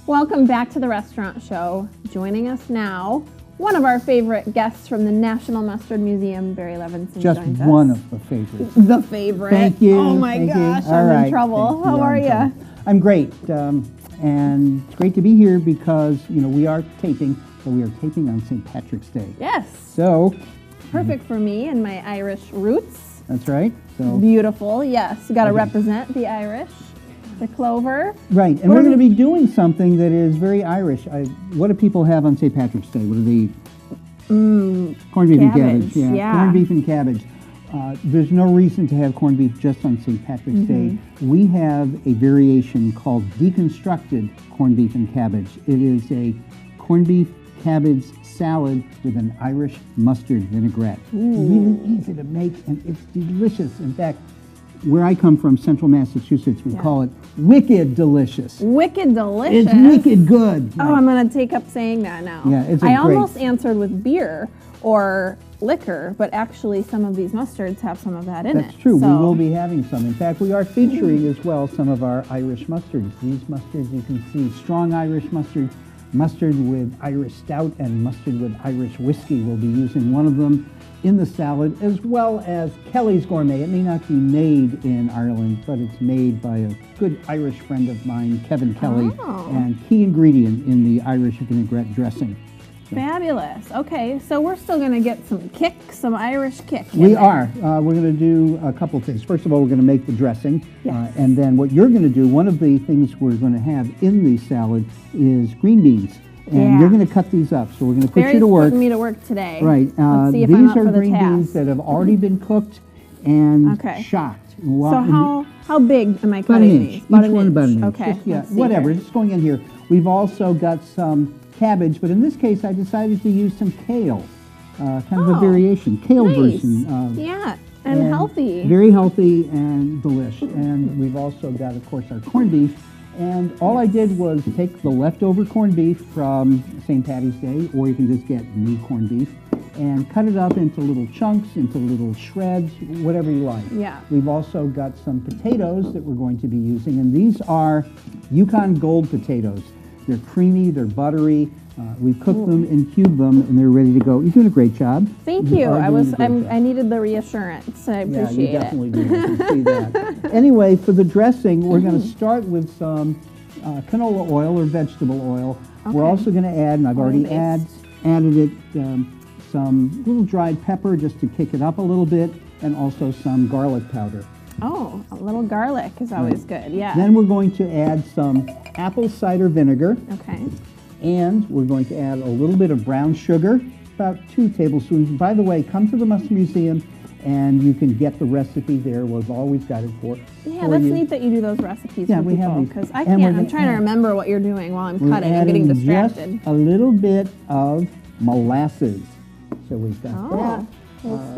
Welcome back to the Restaurant Show. Joining us now, one of our favorite guests from the National Mustard Museum, Barry Levinson. Just joins us. one of the favorites. The favorite. Thank you. Oh my Thank gosh, you. I'm All in trouble. Thank How are you? I'm great. And it's great to be here because, we are taping, but we are taping on St. Patrick's Day. Yes. So, Perfect for me and my Irish roots. that's right. So, Beautiful. Yes. You got to Okay. represent the Irish. The clover. right. And What we're are going to we- be doing something that is very Irish. What do people have on St. Patrick's Day? What do they eat? Corned beef and cabbage, cabbage. yeah. Corned beef and cabbage. There's no reason to have corned beef just on St. Patrick's Day. We have a variation called deconstructed corned beef and cabbage. It is a corned beef cabbage salad with an Irish mustard vinaigrette. Really easy to make, and it's delicious. In fact, where I come from, Central Massachusetts, we call it wicked delicious. Wicked delicious. It's wicked good. Oh, I'm going to take up saying that now. Yeah, it's a I great- almost answered with beer or liquor, but actually some of these mustards have some of that in it. That's true. We So- will be having some. In fact, we are featuring as well some of our Irish mustards. These mustards you can see, strong Irish mustard, mustard with Irish stout, and mustard with Irish whiskey. We'll be using one of them in the salad, as well as Kelly's Gourmet. It may not be made in Ireland, but it's made by a good Irish friend of mine, Kevin Kelly, Oh. and key ingredient in the Irish vinaigrette dressing. Fabulous. Okay, so we're still going to get some kick, some Irish kick. in We there. are. We're going to do a couple things. First of all, we're going to make the dressing. Yes. And then what you're going to do, one of the things we're going to have in the salad is green beans. And Yeah. you're going to cut these up. So we're going to put Barry's you to work. putting me to work today. Right. Let's see if these I'm up are for the green beans task. that have already been cooked and Okay. shocked. So how big am I About an cutting inch. these? Each one about an inch. Okay. Just, yeah, let's see whatever. here. Just going in here. We've also got some cabbage, but in this case, I decided to use some kale. Kind of a Oh, variation. Kale Nice. version. Yeah, and healthy. Very healthy and delish. And we've also got, of course, our corned beef. And all I did was take the leftover corned beef from St. Patty's Day, or you can just get new corned beef, and cut it up into little chunks, into little shreds, whatever you like. Yeah. We've also got some potatoes that we're going to be using, and these are Yukon Gold potatoes. They're creamy, they're buttery. We cooked them and cubed them, and they're ready to go. You're doing a great job. Thank you. are doing a great job. I needed the reassurance. I Yeah, appreciate you definitely it. do. I can see that. Anyway, for the dressing, we're going to start with some canola oil or vegetable oil. We're Okay. also going to add, and I've already Oil-based. added it, some little dried pepper just to kick it up a little bit, and also some garlic powder. Oh, a little garlic is always good. Yeah. Then we're going to add some apple cider vinegar, Okay. and we're going to add a little bit of brown sugar, about 2 tablespoons. By the way, come to the Mustard Museum and you can get the recipe there. We've always got it for Yeah, for that's you. neat that you do those recipes Yeah, for we have people these. because I And we're can't. I'm gonna trying to add- remember what you're doing while I'm We're cutting. I'm getting adding distracted. just a little bit of molasses. So we've got Oh, that.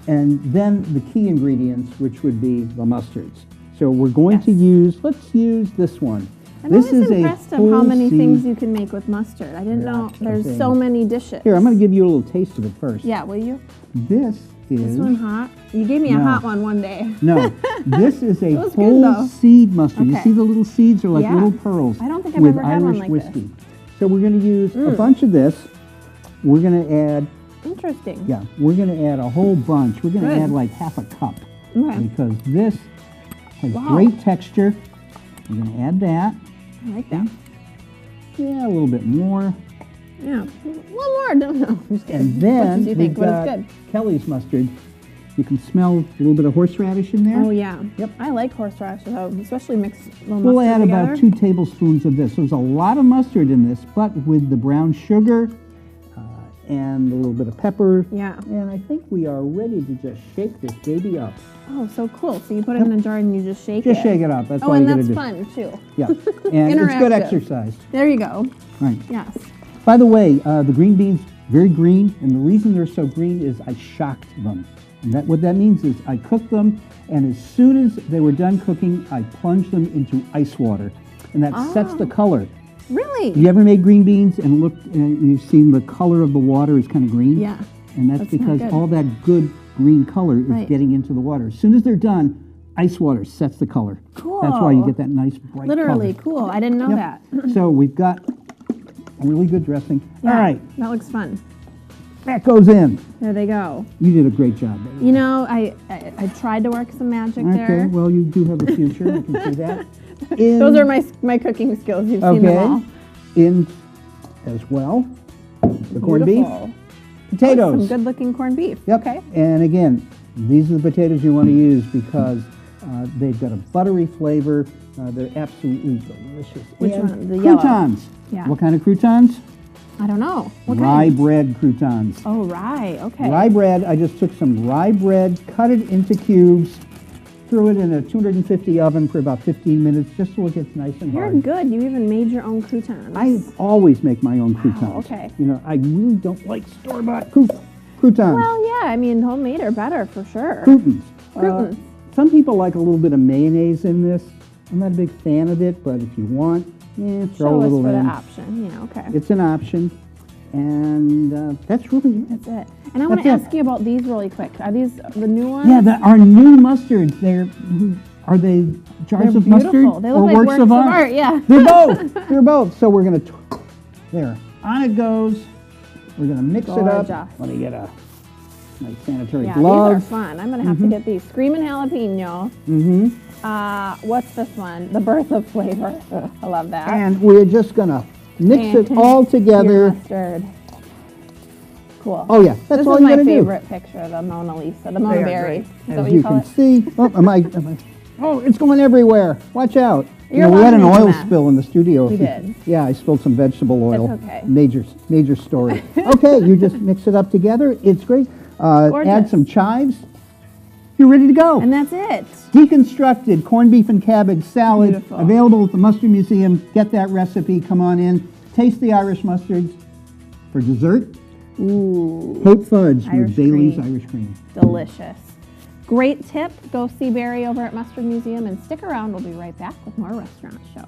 And then the key ingredients, which would be the mustards. So we're going to Yes. let's use this one. I'm This always is a impressed of how whole many seed- things you can make with mustard. I didn't Yeah, know I'm there's saying. so many dishes. Here, I'm going to give you a little taste of it first. Yeah, will you? This is... This one hot? You gave me a No. hot one day. No, this is a was good, whole though. seed mustard. You Okay. see the little seeds are like Yeah. little pearls. I don't think I've with ever had one Irish like this. whiskey. So we're going to use a bunch of this. We're going to add, Interesting. yeah, we're going to add a whole bunch. We're going to Good. add like half a cup Okay. because this has Wow. great texture. We're going to add that. I like that. Yeah, a little bit more. Yeah. One more. No, no. I'm just kidding. And then What did you think? we've But it's got good. Kelly's mustard. You can smell a little bit of horseradish in there. Oh yeah. Yep. I like horseradish, though, especially mixed little We'll mustard add together. about 2 tablespoons of this. There's a lot of mustard in this, but with the brown sugar and a little bit of pepper. Yeah. And I think we are ready to just shake this baby up. Oh, so cool. So you put it in a jar and you just shake it. Just shake it up. That's Oh, all and you gotta that's do. fun too. Yeah. And it's good Interactive. exercise. There you go. Right. Yes. By the way, the green beans, very green, and the reason they're so green is I shocked them. And what that means is I cooked them, and as soon as they were done cooking, I plunged them into ice water. And that sets the color. Really? You ever made green beans and looked and you've seen the color of the water is kind of green? Yeah. And that's That's not because good. all that good green color is Right. getting into the water. As soon as they're done, ice water sets the color. Cool. That's why you get that nice bright Literally, color. cool. I didn't know Yep. that. So we've got a really good dressing. Yeah, All right, That looks fun. that goes in. There they go. You did a great job, baby. You know, I tried to work some magic Okay, there. well, you do have a future. I can see that. In, Those are my cooking skills. You've seen them all. In as well, the corned beef, Beautiful. potatoes. Some good looking corned beef. Yep. Okay. And again, these are the potatoes you want to use because they've got a buttery flavor. They're absolutely delicious. Which And one? The yellow. croutons. Yeah. What kind of croutons? I don't know. What Rye kind? bread croutons. Oh, rye. Okay. Rye bread, I just took some rye bread, cut it into cubes, threw it in a 250 oven for about 15 minutes just so it gets nice and You're hard. good. You even made your own croutons. I always make my own croutons. okay. You know, I really don't like store-bought croutons. Well, yeah. I mean, homemade are better for sure. Croutons. Croutons. Some people like a little bit of mayonnaise in this. I'm not a big fan of it, but if you want, throw Show a us little for the in. option. Yeah. Okay. It's an option, and that's really it. That's it. And I want to That's it. ask you about these really quick. Are these the new ones? Yeah, our new mustards. Are they jars They're of mustard beautiful. They look or like works of art? Yeah. They're both. They're both. So we're gonna there. On it goes. We're gonna mix it up. Gorgeous. Let me get a nice sanitary Yeah, glove. these are fun. I'm gonna have to get these. Screamin' jalapeno. What's this one? The birth of flavor. I love that. And we're just gonna mix And it all your together. mustard. Cool. Oh yeah, that's This all is you my gotta favorite picture, the Mona Lisa, the Mona do. Berry. Is that As what you you call can it? see, oh, it's going everywhere. Watch out. You're we had an allowed to make a oil mess. spill in the studio. We did. Yeah, I spilled some vegetable oil. That's okay. Major story. Okay, you just mix it up together. It's great. Add Gorgeous. some chives. You're ready to go. And that's it. Deconstructed corned beef and cabbage salad, Beautiful. available at the Mustard Museum. Get that recipe. Come on in. Taste the Irish mustards. For dessert, Ooh, Hope Fudge Irish with Bailey's cream. Irish Cream. delicious. Great tip. Go see Barry over at Mustard Museum and stick around. We'll be right back with more Restaurant Show.